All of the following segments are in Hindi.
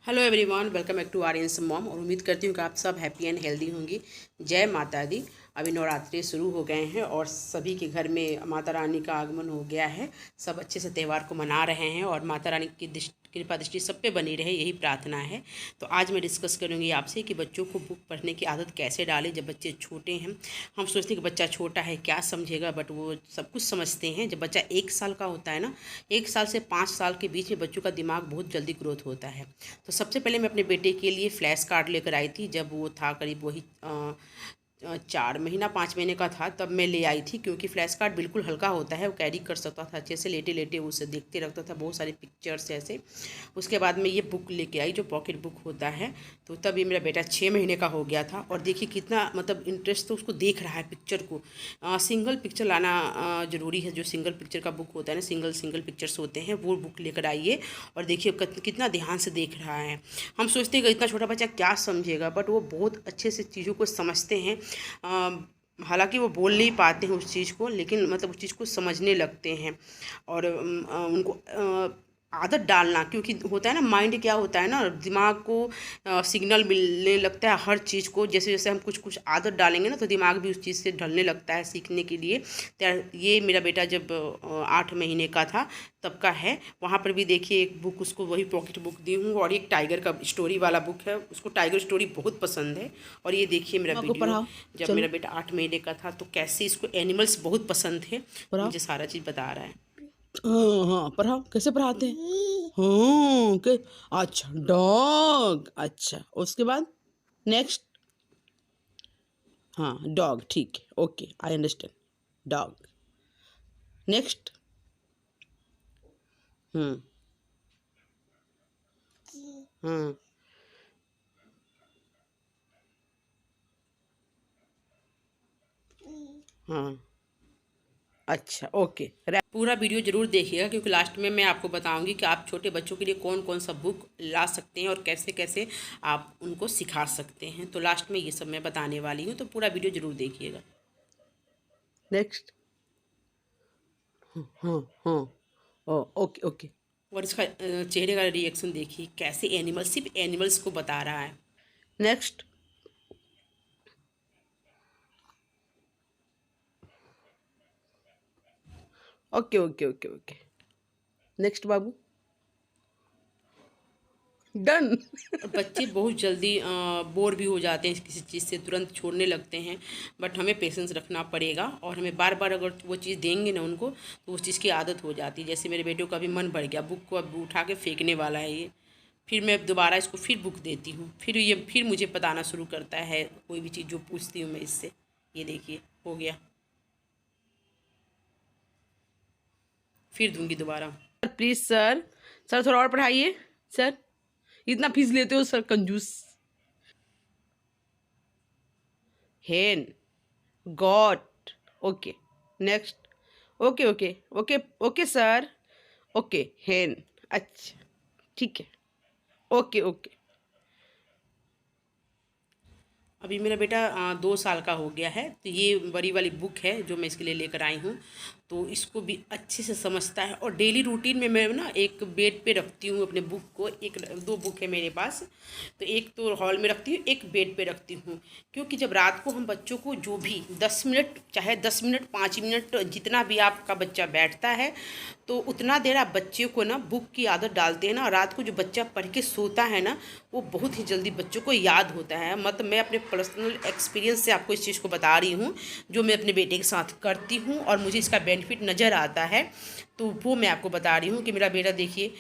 Hello everyone, welcome back to Aryan's mom. और उम्मीद करती हूँ कि आप सब हैप्पी एंड हेल्दी होंगी। जय माता दी। अभी नवरात्रि शुरू हो गए हैं और सभी के घर में माता रानी का आगमन हो गया है। सब अच्छे से त्यौहार को मना रहे हैं और माता रानी की कृपा दृष्टि सब पे बनी रहे, यही प्रार्थना है। तो आज मैं डिस्कस करूँगी आपसे कि बच्चों को बुक पढ़ने की आदत कैसे डालें जब बच्चे छोटे हैं। हम सोचते हैं कि बच्चा छोटा है, क्या समझेगा, बट वो सब कुछ समझते हैं। जब बच्चा 1 साल का होता है ना, 1 साल से 5 साल के बीच में बच्चों का दिमाग बहुत जल्दी ग्रोथ होता है। तो सबसे पहले मैं अपने बेटे के लिए फ्लैश कार्ड लेकर आई थी। जब वो था करीब वही 4 महीना 5 महीने का था, तब मैं ले आई थी, क्योंकि फ्लैश कार्ड बिल्कुल हल्का होता है, वो कैरी कर सकता था अच्छे से, लेटे लेटे उसे देखते रखता था, बहुत सारे पिक्चर्स ऐसे। उसके बाद में ये बुक लेके आई जो पॉकेट बुक होता है। तो तब ये मेरा बेटा 6 महीने का हो गया था और देखिए कितना मतलब इंटरेस्ट तो उसको देख रहा है पिक्चर को। सिंगल पिक्चर लाना ज़रूरी है। जो सिंगल पिक्चर का बुक होता है ना, सिंगल सिंगल पिक्चर्स होते हैं, वो बुक लेकर आइए और देखिए कितना ध्यान से देख रहा है। हम सोचते हैं कि इतना छोटा बच्चा क्या समझेगा, बट वो बहुत अच्छे से चीज़ों को समझते हैं। हालांकि वो बोल नहीं पाते हैं उस चीज़ को, लेकिन मतलब उस चीज़ को समझने लगते हैं। और उनको आदत डालना, क्योंकि होता है ना, माइंड क्या होता है ना, दिमाग को सिग्नल मिलने लगता है हर चीज़ को। जैसे जैसे हम कुछ कुछ आदत डालेंगे ना, तो दिमाग भी उस चीज़ से ढलने लगता है सीखने के लिए। तो ये मेरा बेटा जब 8 महीने का था तब का है। वहाँ पर भी देखिए एक बुक उसको वही पॉकेट बुक दी हूँ, और एक टाइगर का स्टोरी वाला बुक है, उसको टाइगर स्टोरी बहुत पसंद है। और ये देखिए मेरा वीडियो जब मेरा बेटा 8 महीने का था, तो कैसे इसको एनिमल्स बहुत पसंद थे, मुझे सारा चीज़ बता रहा है। हाँ हाँ, पढ़ाओ। कैसे पढ़ाते हैं? हाँ के अच्छा, डॉग। अच्छा, उसके बाद नेक्स्ट। हाँ, डॉग, ठीक है, okay, I understand. Dog. Next. Hmm. हाँ हाँ, अच्छा, ओके। पूरा वीडियो जरूर देखिएगा, क्योंकि लास्ट में मैं आपको बताऊंगी कि आप छोटे बच्चों के लिए कौन कौन सा बुक ला सकते हैं और कैसे कैसे आप उनको सिखा सकते हैं। तो लास्ट में ये सब मैं बताने वाली हूँ, तो पूरा वीडियो जरूर देखिएगा। नेक्स्ट। हाँ हाँ, ओ ओके ओके। और इसका चेहरे का रिएक्शन देखिए, कैसे एनिमल्स, सिर्फ एनिमल्स को बता रहा है। Next. Okay okay okay okay. Next बाबू। डन। बच्चे बहुत जल्दी बोर भी हो जाते हैं किसी चीज़ से, तुरंत छोड़ने लगते हैं। बट हमें पेशेंस रखना पड़ेगा, और हमें बार बार अगर वो चीज़ देंगे ना उनको, तो उस चीज़ की आदत हो जाती है। जैसे मेरे बेटे का भी मन बढ़ गया, बुक को अब उठा के फेंकने वाला है ये। फिर मैं दोबारा इसको फिर बुक देती हूँ, फिर मुझे बताना शुरू करता है कोई भी चीज़ जो पूछती हूँ मैं इससे। ये देखिए हो गया, फिर दूंगी दोबारा। प्लीज सर, सर थोड़ा और पढ़ाइए सर, इतना फीस लेते हो सर, कंजूस। हेन, got, okay. Next. Okay okay okay okay sir, okay. हेन, अच्छा, ठीक है, ओके ओके। अभी मेरा बेटा 2 साल का हो गया है। तो ये बड़ी वाली बुक है जो मैं इसके लिए लेकर आई हूँ। तो इसको भी अच्छे से समझता है, और डेली रूटीन में मैं ना एक बेड पे रखती हूँ अपने बुक को। एक दो बुक है मेरे पास, तो एक तो हॉल में रखती हूँ, एक बेड पे रखती हूँ। क्योंकि जब रात को हम बच्चों को जो भी 10 मिनट, चाहे 10 मिनट 5 मिनट, जितना भी आपका बच्चा बैठता है, तो उतना देर आप बच्चे को ना बुक की आदत डालते हैं ना, रात को जो बच्चा पढ़ के सोता है ना, वो बहुत ही जल्दी बच्चों को याद होता है। मतलब मैं अपने पर्सनल एक्सपीरियंस से आपको इस चीज़ को बता रही हूँ, जो मैं अपने बेटे के साथ करती हूँ और मुझे इसका बेनिफिट नज़र आता है। तो वो मैं आपको बता रही हूँ कि मेरा बेटा देखिए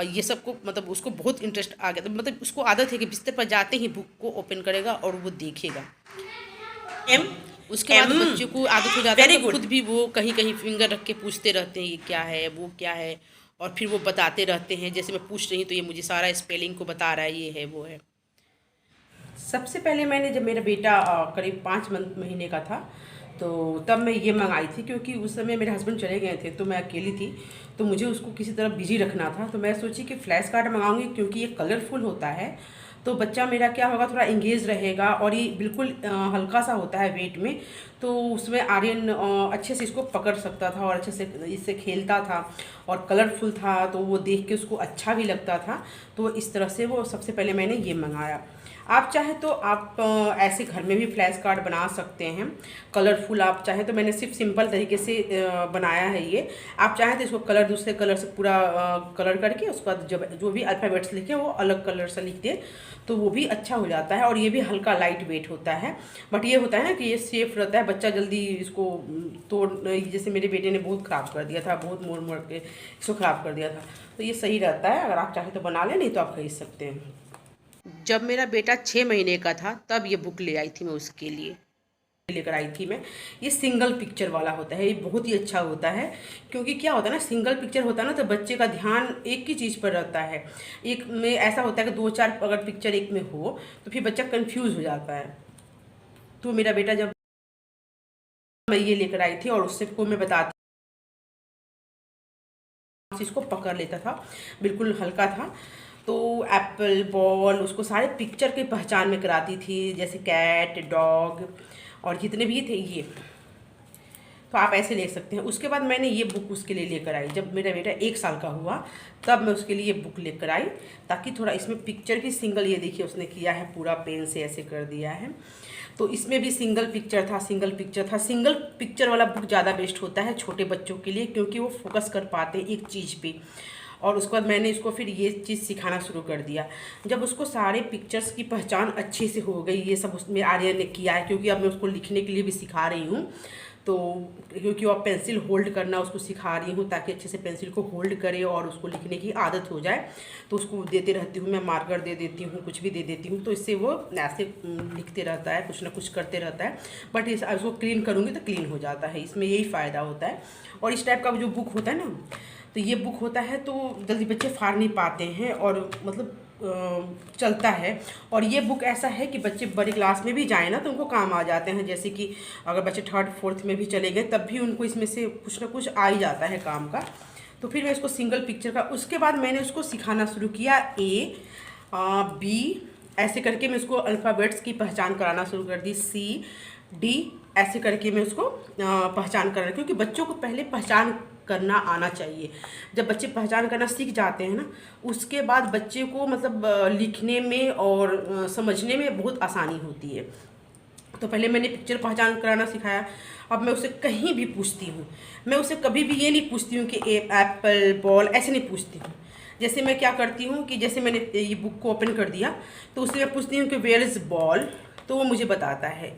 ये सब को मतलब उसको बहुत इंटरेस्ट आ गया। तो मतलब उसको आदत है कि बिस्तर पर जाते ही बुक को ओपन करेगा और वो देखेगा। एम। उसके बाद एम। बच्चे को आदत हो जाता है, वेरी तो गुड। खुद भी वो कहीं कहीं फिंगर रख के पूछते रहते हैं ये क्या है, वो क्या है। और फिर वो बताते रहते हैं, जैसे मैं पूछ रही हूँ तो ये मुझे सारा स्पेलिंग को बता रहा है, ये है वो है। सबसे पहले मैंने, जब मेरा बेटा करीब 5 महीने का था, तो तब मैं ये मंगाई थी, क्योंकि उस समय मेरे हस्बैंड चले गए थे तो मैं अकेली थी। तो मुझे उसको किसी तरह बिजी रखना था, तो मैं सोची कि फ्लैश कार्ड मंगाऊंगी, क्योंकि ये कलरफुल होता है। तो बच्चा मेरा क्या होगा, थोड़ा इंगेज रहेगा, और ये बिल्कुल हल्का सा होता है वेट में। तो उसमें आर्यन अच्छे से इसको पकड़ सकता था और अच्छे से इससे खेलता था और कलरफुल था, तो वो देख के उसको अच्छा भी लगता था। तो इस तरह से वो सबसे पहले मैंने ये मंगाया। आप चाहे तो आप ऐसे घर में भी फ्लैश कार्ड बना सकते हैं कलरफुल। आप चाहे तो मैंने सिर्फ सिंपल तरीके से बनाया है ये। आप चाहें तो इसको कलर दूसरे कलर से पूरा कलर करके उसके बाद जब जो भी अल्फ़ाबेट्स लिखे वो अलग कलर से लिख दे तो वो भी अच्छा हो जाता है। और ये भी हल्का लाइट वेट होता है, बट ये होता है ना कि ये सेफ रहता है, बच्चा जल्दी इसको तोड़, जैसे मेरे बेटे ने बहुत ख़राब कर दिया था, बहुत मोड़ मोड़ के इसको ख़राब कर दिया था। तो ये सही रहता है, अगर आप चाहें तो बना लें, नहीं तो आप खरीद सकते हैं। जब मेरा बेटा 6 महीने का था तब ये बुक ले आई थी मैं उसके लिए, लेकर आई थी मैं। ये सिंगल पिक्चर वाला होता है, ये बहुत ही अच्छा होता है, क्योंकि क्या होता है ना, सिंगल पिक्चर होता है ना तो बच्चे का ध्यान एक ही चीज़ पर रहता है। एक में ऐसा होता है कि 2-4 अगर पिक्चर एक में हो तो फिर बच्चा कंफ्यूज हो जाता है। तो मेरा बेटा जब मैं ये लेकर आई थी और उससे को मैं बताती इसको पकड़ लेता था, बिल्कुल हल्का था। तो एप्पल, बॉल, उसको सारे पिक्चर की पहचान में कराती थी, जैसे कैट, डॉग और जितने भी थे ये। तो आप ऐसे ले सकते हैं। उसके बाद मैंने ये बुक उसके लिए लेकर आई, जब मेरा बेटा 1 साल का हुआ तब मैं उसके लिए ये बुक लेकर आई, ताकि थोड़ा इसमें पिक्चर भी सिंगल, ये देखिए उसने किया है पूरा पेन से ऐसे कर दिया है। तो इसमें भी सिंगल पिक्चर था, सिंगल पिक्चर था। सिंगल पिक्चर वाला बुक ज़्यादा बेस्ट होता है छोटे बच्चों के लिए, क्योंकि वो फोकस कर पाते हैं एक चीज़ पे। और उसके बाद मैंने इसको फिर ये चीज़ सिखाना शुरू कर दिया। जब उसको सारे पिक्चर्स की पहचान अच्छे से हो गई, ये सब उसमें आर्यन ने किया है, क्योंकि अब मैं उसको लिखने के लिए भी सिखा रही हूँ। तो क्योंकि वो पेंसिल होल्ड करना उसको सिखा रही हूँ, ताकि अच्छे से पेंसिल को होल्ड करे और उसको लिखने की आदत हो जाए। तो उसको देते रहती हूँ, मैं मार्कर दे देती हूँ, कुछ भी दे देती हूँ, तो इससे वो ऐसे लिखते रहता है, कुछ ना कुछ करते रहता है। बट इसको क्लीन करूँगी तो क्लीन हो जाता है, इसमें यही फ़ायदा होता है। और इस टाइप का जो बुक होता है ना, तो ये बुक होता है तो जल्दी बच्चे फाड़ नहीं पाते हैं और मतलब चलता है। और ये बुक ऐसा है कि बच्चे बड़ी क्लास में भी जाएँ ना तो उनको काम आ जाते हैं, जैसे कि अगर बच्चे 3rd 4th में भी चले गए तब भी उनको इसमें से कुछ ना कुछ आ ही जाता है काम का। तो फिर मैं इसको सिंगल पिक्चर का, उसके बाद मैंने उसको सिखाना शुरू किया A B ऐसे करके मैं उसको अल्फ़ाबेट्स की पहचान कराना शुरू कर दी, C D ऐसे करके मैं उसको पहचान कर रही, क्योंकि बच्चों को पहले पहचान करना आना चाहिए। जब बच्चे पहचान करना सीख जाते हैं ना, उसके बाद बच्चे को मतलब लिखने में और समझने में बहुत आसानी होती है। तो पहले मैंने पिक्चर पहचान कराना सिखाया। अब मैं उसे कहीं भी पूछती हूँ, मैं उसे कभी भी ये नहीं पूछती हूँ कि एप्पल, बॉल, ऐसे नहीं पूछती हूँ। जैसे मैं क्या करती हूँ कि जैसे मैंने ये बुक को ओपन कर दिया तो उससे मैं पूछती हूँ कि वेयर इज़ बॉल, तो वो मुझे बताता है।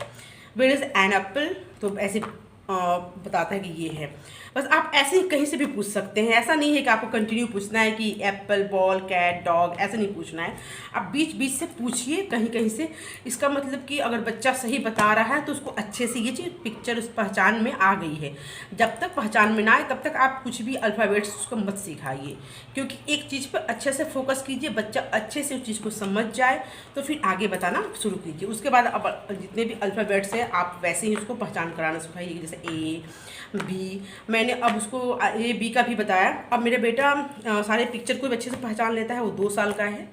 वेयर इज़ एन एप्पल, तो ऐसे बताता है कि ये है। बस आप ऐसे ही कहीं से भी पूछ सकते हैं, ऐसा नहीं है कि आपको कंटिन्यू पूछना है कि एप्पल, बॉल, कैट, डॉग, ऐसा नहीं पूछना है। आप बीच बीच से पूछिए कहीं कहीं से। इसका मतलब कि अगर बच्चा सही बता रहा है तो उसको अच्छे से ये चीज़ पिक्चर उस पहचान में आ गई है। जब तक पहचान में ना आए तब तक आप कुछ भी अल्फ़ाबेट्स उसको मत सिखाइए, क्योंकि एक चीज़ पर अच्छे से फोकस कीजिए, बच्चा अच्छे से उस चीज़ को समझ जाए तो फिर आगे बताना शुरू कीजिए। उसके बाद अब जितने भी अल्फ़ाबेट्स हैं आप वैसे ही उसको पहचान कराना सिखाइए, जैसे A B। मैंने अब उसको A B का भी बताया। अब मेरा बेटा सारे पिक्चर को भी अच्छे से पहचान लेता है, वो 2 साल का है।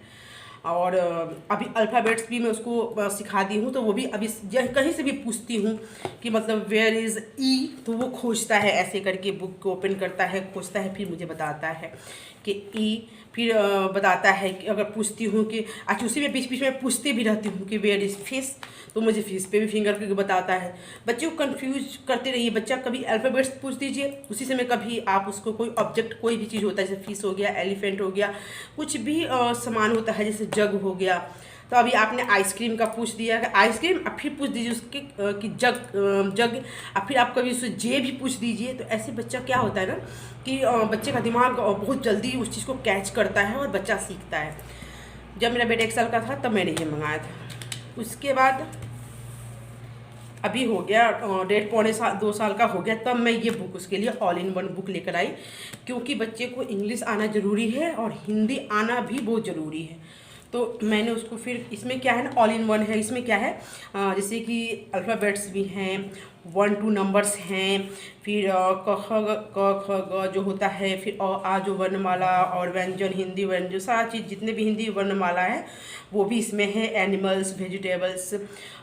और अभी अल्फ़ाबेट्स भी मैं उसको सिखा दी हूँ, तो वो भी अभी कहीं से भी पूछती हूँ कि मतलब वेयर इज़ E, तो वो खोजता है ऐसे करके, बुक को ओपन करता है, खोजता है, फिर मुझे बताता है कि E। फिर बताता है कि अगर पूछती हूँ कि अच्छा, उसी में बीच बीच में पूछती भी रहती हूँ कि वेयर इज़ फिश, तो मुझे फिश पे भी फिंगर करके बताता है। बच्चे को कंफ्यूज करते रहिए, बच्चा कभी अल्फ़ाबेट्स पूछ दीजिए, उसी समय कभी आप उसको कोई ऑब्जेक्ट, कोई भी चीज़ होता है, जैसे फिश हो गया, एलिफेंट हो गया, कुछ भी सामान होता है, जैसे जग हो गया। तो अभी आपने आइसक्रीम का पूछ दिया है आइसक्रीम, अब फिर पूछ दीजिए उसके कि जग, अब फिर आप कभी उससे जे भी पूछ दीजिए। तो ऐसे बच्चा क्या होता है ना कि बच्चे का दिमाग बहुत जल्दी उस चीज़ को कैच करता है और बच्चा सीखता है। जब मेरा बेटा 1 साल का था तब मैंने ये मंगाया था। उसके बाद अभी हो गया 1.5-2 साल का हो गया, तब मैं ये बुक उसके लिए ऑल इन वन बुक लेकर आई, क्योंकि बच्चे को इंग्लिश आना ज़रूरी है और हिंदी आना भी बहुत ज़रूरी है। तो मैंने उसको फिर, इसमें क्या है ना, ऑल इन वन है, इसमें क्या है जैसे कि अल्फ़ाबेट्स भी हैं 1-2 नंबर्स हैं, फिर क ख ग जो होता है, फिर अ आ जो वर्णमाला और व्यंजन, हिंदी व्यंजन, सारा चीज़ जितने भी हिंदी वर्णमाला है वो भी इसमें है। एनिमल्स, वेजिटेबल्स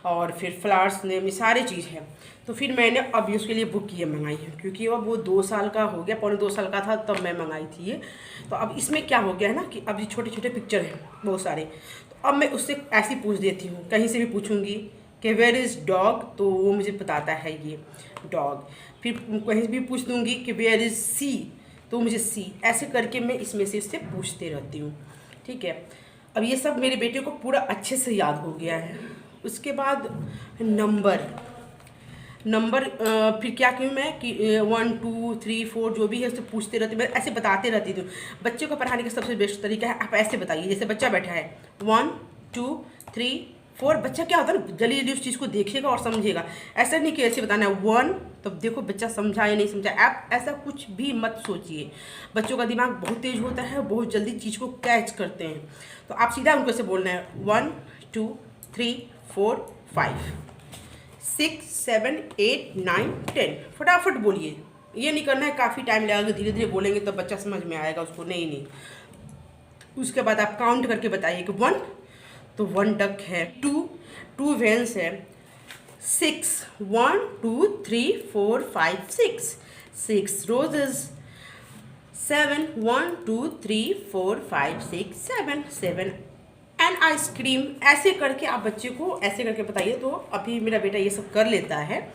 और फिर फ्लावर्स नेम, ये सारी चीज़ है। तो फिर मैंने अब उसके लिए बुक ये मंगाई है, क्योंकि अब वो 2 साल का हो गया, पौने 2 साल का था तब मैं मंगाई थी ये। तो अब इसमें क्या हो गया है ना कि अब ये छोटे छोटे पिक्चर हैं बहुत सारे, तो अब मैं उससे ऐसे ही पूछ देती हूँ, कहीं से भी पूछूँगी कि वेयर इज़ डॉग, तो वो मुझे बताता है ये डॉग। फिर कहीं भी पूछ दूँगी कि वेयर इज़ सी, तो मुझे सी, ऐसे करके मैं इसमें से इससे पूछते रहती हूँ। ठीक है, अब ये सब मेरे बेटे को पूरा अच्छे से याद हो गया है। उसके बाद नंबर फिर क्या कहूँ मैं कि 1 2 3 4 जो भी है उससे पूछते रहती हूँ, मैं ऐसे बताते रहती हूँ। बच्चे को पढ़ाने का सबसे बेस्ट तरीका है, आप ऐसे बताइए, जैसे बच्चा बैठा है 1 2 3 4, बच्चा क्या होता है ना, जल्दी जल्दी उस चीज़ को देखेगा और समझेगा। ऐसा नहीं कि ऐसे बताना है 1, तब देखो बच्चा समझा या नहीं समझा। आप ऐसा कुछ भी मत सोचिए, बच्चों का दिमाग बहुत तेज होता है, बहुत जल्दी चीज़ को कैच करते हैं। तो आप सीधा उनको ऐसे बोलना है 1 2 3 4 5 6 7 8 9 10, फटाफट बोलिए। ये नहीं करना है काफ़ी टाइम लगेगा, धीरे धीरे बोलेंगे तब बच्चा समझ में आएगा उसको। नहीं, उसके बाद आप काउंट करके बताइए कि 1, तो 1 डक है, 2 वेन्स है, 6 1 2 3 4 5 6 रोजेस, 7 1 2 3 4 5 6 7 एंड आइसक्रीम। ऐसे करके आप बच्चे को ऐसे करके बताइए। तो अभी मेरा बेटा ये सब कर लेता है,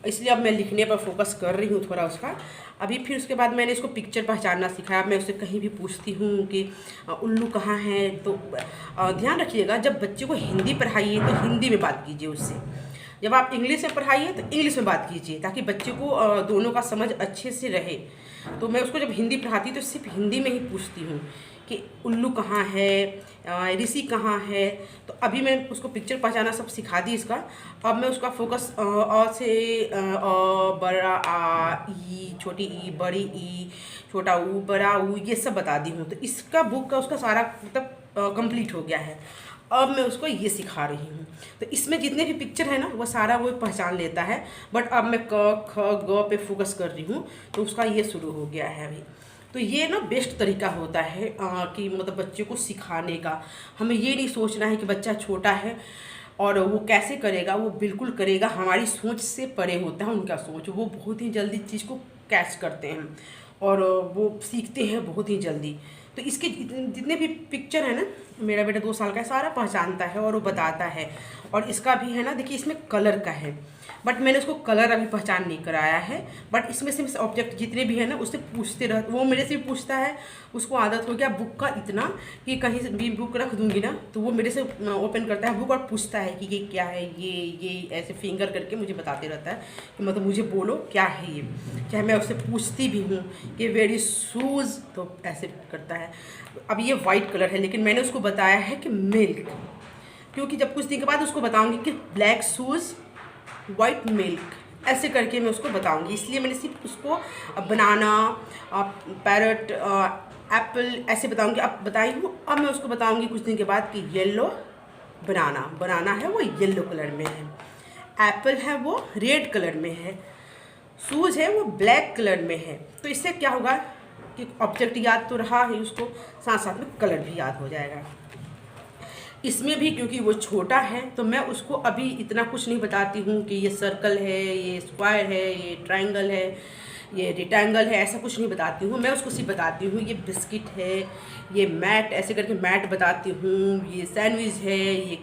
इसलिए अब मैं लिखने पर फोकस कर रही हूँ थोड़ा उसका। अभी फिर उसके बाद मैंने इसको पिक्चर पहचानना सिखाया। मैं उससे कहीं भी पूछती हूँ कि उल्लू कहाँ है, तो ध्यान रखिएगा, जब बच्चे को हिंदी पढ़ाइए तो हिंदी में बात कीजिए उससे, जब आप इंग्लिश में पढ़ाइए तो इंग्लिश में बात कीजिए, ताकि बच्चे को दोनों का समझ अच्छे से रहे। तो मैं उसको जब हिंदी पढ़ाती तो सिर्फ हिंदी में ही पूछती हूँ कि उल्लू कहाँ है, ऋषि कहाँ है। तो अभी मैंने उसको पिक्चर पहचाना सब सिखा दी इसका। अब मैं उसका फोकस अ से बड़ा आ, ई, छोटी ई, बड़ी ई, छोटा ऊ, बड़ा ऊ, ये सब बता दी हूँ। तो इसका बुक का उसका सारा मतलब कंप्लीट हो गया है। अब मैं उसको ये सिखा रही हूँ। तो इसमें जितने भी पिक्चर है ना वो सारा वो पहचान लेता है। बट अब मैं क ख ग पे फोकस कर रही हूँ, तो उसका ये शुरू हो गया है अभी। तो ये ना बेस्ट तरीका होता है कि मतलब बच्चे को सिखाने का। हमें ये नहीं सोचना है कि बच्चा छोटा है और वो कैसे करेगा, वो बिल्कुल करेगा। हमारी सोच से परे होता है उनका सोच, वो बहुत ही जल्दी चीज़ को कैच करते हैं और वो सीखते हैं बहुत ही जल्दी। तो इसके जितने भी पिक्चर है ना, मेरा बेटा 2 साल का है, सारा पहचानता है और वो बताता है। और इसका भी है ना, देखिए इसमें कलर का है, बट मैंने उसको कलर अभी पहचान नहीं कराया है। बट इसमें से ऑब्जेक्ट जितने भी है ना उससे पूछते रह, वो मेरे से भी पूछता है। उसको आदत हो गया बुक का इतना कि कहीं से भी बुक रख दूंगी ना तो वो मेरे से ओपन करता है बुक और पूछता है कि ये क्या है, ये ऐसे फिंगर करके मुझे बताते रहता है कि मतलब मुझे बोलो क्या है ये। चाहे मैं उससे पूछती भी हूँ कि वेयर इज शूज़, तो ऐसे करता है। अब ये वाइट कलर है, लेकिन मैंने उसको बताया है कि मिल्क, क्योंकि जब कुछ दिन के बाद उसको बताऊँगी कि ब्लैक शूज़ वाइट मिल्क, ऐसे करके मैं उसको बताऊंगी। इसलिए मैंने सिर्फ उसको बनाना, पैरट, एप्पल ऐसे बताऊंगी। अब बताई हूँ, अब मैं उसको बताऊंगी कुछ दिन के बाद कि येलो बनाना है वो येलो कलर में है, एप्पल है वो रेड कलर में है, शूज़ है वो ब्लैक कलर में है। तो इससे क्या होगा कि ऑब्जेक्ट याद तो रहा है उसको, साथ साथ में कलर भी याद हो जाएगा। इसमें भी क्योंकि वो छोटा है तो मैं उसको अभी इतना कुछ नहीं बताती हूँ कि ये सर्कल है, ये स्क्वायर है, ये ट्रायंगल है, ये रेक्टेंगल है, ऐसा कुछ नहीं बताती हूँ। मैं उसको सिर्फ बताती हूँ ये बिस्किट है, ये मैट, ऐसे करके मैट बताती हूँ, ये सैंडविच है, ये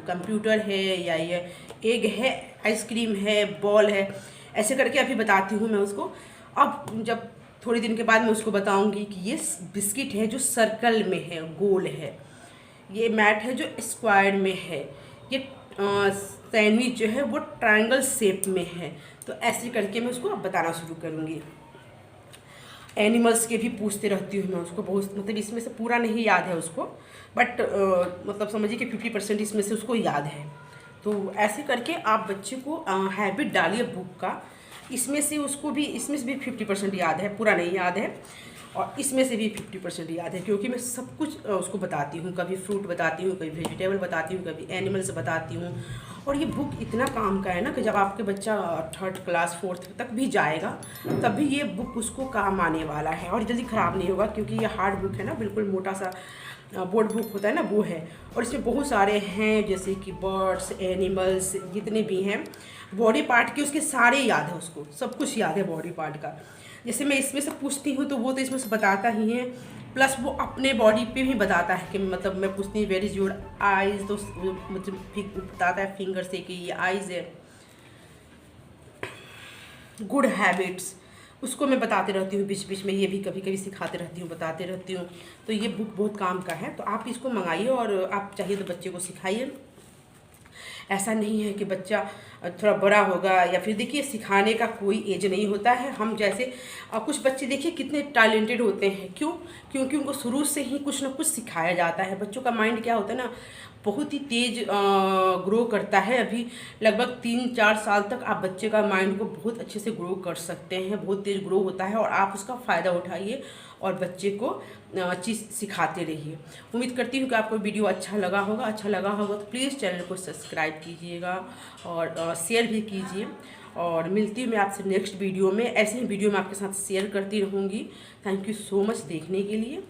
कंप्यूटर है, या ये एग है, आइसक्रीम है, बॉल है, ऐसे करके अभी बताती हूँ मैं उसको। अब जब थोड़ी दिन के बाद मैं उसको बताऊँगी कि ये बिस्किट है जो सर्कल में है, गोल है, ये मैट है जो स्क्वायर में है, ये सैंडविच जो है वो ट्रायंगल शेप में है। तो ऐसे करके मैं उसको अब बताना शुरू करूँगी। एनिमल्स के भी पूछते रहती हूँ मैं उसको बहुत, मतलब इसमें से पूरा नहीं याद है उसको, बट मतलब समझिए कि 50% इसमें से उसको याद है। तो ऐसे करके आप बच्चे को हैबिट डालिए बुक का। इसमें से उसको भी, इसमें से भी 50% याद है, पूरा नहीं याद है। और इसमें से भी 50% याद है, क्योंकि मैं सब कुछ उसको बताती हूँ, कभी फ्रूट बताती हूँ, कभी वेजिटेबल बताती हूँ, कभी एनिमल्स बताती हूँ। और ये बुक इतना काम का है ना कि जब आपके बच्चा 3rd क्लास 4th तक भी जाएगा तब भी ये बुक उसको काम आने वाला है और जल्दी ख़राब नहीं होगा, क्योंकि ये हार्ड बुक है ना, बिल्कुल मोटा सा बोर्ड बुक होता है ना वो है। और इसमें बहुत सारे हैं, जैसे कि बर्ड्स, एनिमल्स, जितने भी हैं बॉडी पार्ट के, उसके सारे याद है, उसको सब कुछ याद है बॉडी पार्ट का। जैसे मैं इसमें से पूछती हूँ तो वो तो इसमें से बताता ही है, प्लस वो अपने बॉडी पे भी बताता है कि मतलब मैं पूछती हूँ वेयर इज़ योर आइज़, तो मतलब बताता है फिंगर से कि ये आइज़ है। गुड हैबिट्स उसको मैं बताते रहती हूँ बीच बीच में, ये भी कभी कभी सिखाते रहती हूँ, बताते रहती हूँ। तो ये बुक बहुत काम का है, तो आप इसको मंगाइए और आप चाहिए तो बच्चे को सिखाइए। ऐसा नहीं है कि बच्चा थोड़ा बड़ा होगा, या फिर देखिए सिखाने का कोई एज नहीं होता है। हम जैसे कुछ बच्चे देखिए कितने टैलेंटेड होते हैं, क्यों? क्योंकि उनको शुरू से ही कुछ ना कुछ सिखाया जाता है। बच्चों का माइंड क्या होता है ना, बहुत ही तेज़ ग्रो करता है। अभी लगभग 3-4 साल तक आप बच्चे का माइंड को बहुत अच्छे से ग्रो कर सकते हैं, बहुत तेज़ ग्रो होता है, और आप उसका फ़ायदा उठाइए और बच्चे को चीज़ सिखाते रहिए। उम्मीद करती हूँ कि आपको वीडियो अच्छा लगा होगा तो प्लीज़ चैनल को सब्सक्राइब कीजिएगा और शेयर भी कीजिए। और मिलती हूँ मैं आपसे नेक्स्ट वीडियो में, ऐसे ही वीडियो मैं आपके साथ शेयर करती रहूँगी। थैंक यू सो मच देखने के लिए।